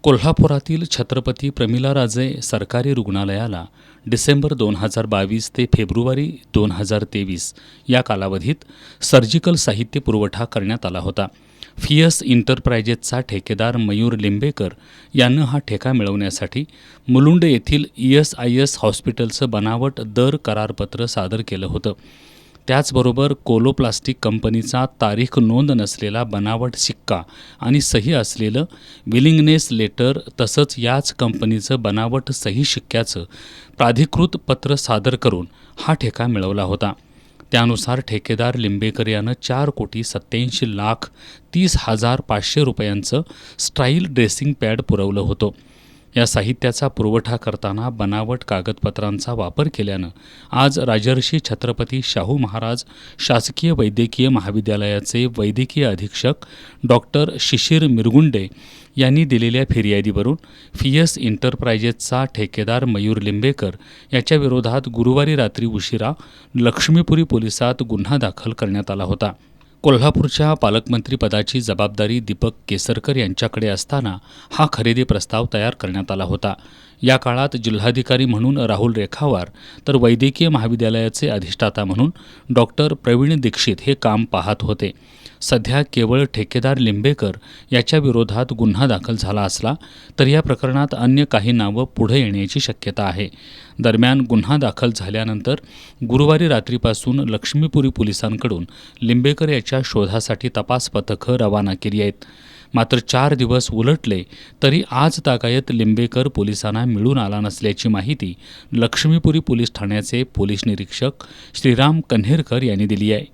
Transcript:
कोल्हापुरातील छत्रपती प्रमिलाराजे सरकारी रुग्णालयाला डिसेंबर 2022 ते फेब्रुवारी 2023 या कालावधीत सर्जिकल साहित्य पुरवठा करण्यात आला होता. फियस इंटरप्राइजेसचा ठेकेदार मयूर लिंबेकर यानं हा ठेका मिळवण्यासाठी मुलुंड येथील ESIS हॉस्पिटलचं बनावट दर करारपत्र सादर केलं होतं. त्याचबरोबर कोलोप्लास्टिक कंपनीचा तारीख नोंद नसलेला बनावट सिक्का आणि सही असलेलं विलिंगनेस लेटर तसंच याच कंपनीचं बनावट सही शिक्क्याचं प्राधिकृत पत्र सादर करून हा ठेका मिळवला होता. त्यानुसार ठेकेदार लिंबेकर यानं 4,87,30,500 रुपयांचं स्टाईल ड्रेसिंग पॅड पुरवलं होतं. या साहित्याचा पुरवठा करताना बनावट कागदपत्रांचा वापर केल्यानं आज राजर्षी छत्रपती शाहू महाराज शासकीय वैद्यकीय महाविद्यालयाचे वैद्यकीय अधीक्षक डॉक्टर शिशिर मिरगुंडे यांनी दिलेल्या फिर्यादीवरून फियस इंटरप्राइजेसचा ठेकेदार मयूर लिंबेकर याच्या विरोधात गुरुवारी रात्री उशिरा लक्ष्मीपुरी पोलिसात गुन्हा दाखल करण्यात आला होता. कोल्हापूरच्या पालकमंत्रीपदाची जबाबदारी दीपक केसरकर यांच्याकडे असताना हा खरेदी प्रस्ताव तयार करण्यात आला होता. या काळात जिल्हाधिकारी म्हणून राहुल रेखावार तर वैद्यकीय महाविद्यालयाचे अधिष्ठाता म्हणून डॉक्टर प्रवीण दीक्षित हे काम पाहत होते. सध्या केवळ ठेकेदार लिंबेकर याच्या विरोधात गुन्हा दाखल झाला असला तर या प्रकरणात अन्य काही नावं पुढे येण्याची शक्यता आहे. दरम्यान गुन्हा दाखल झाल्यानंतर गुरुवारी रात्रीपासून लक्ष्मीपुरी पोलिसांकडून लिंबेकर याच्या शोधासाठी तपास पथकं रवाना केली आहेत. मात्र 4 दिवस उलटले तरी आज तागायत लिंबेकर पोलिसांना मिळून आला नसल्याची माहिती लक्ष्मीपुरी पोलीस ठाण्याचे पोलीस निरीक्षक श्रीराम कन्हेरकर यांनी दिली आहे.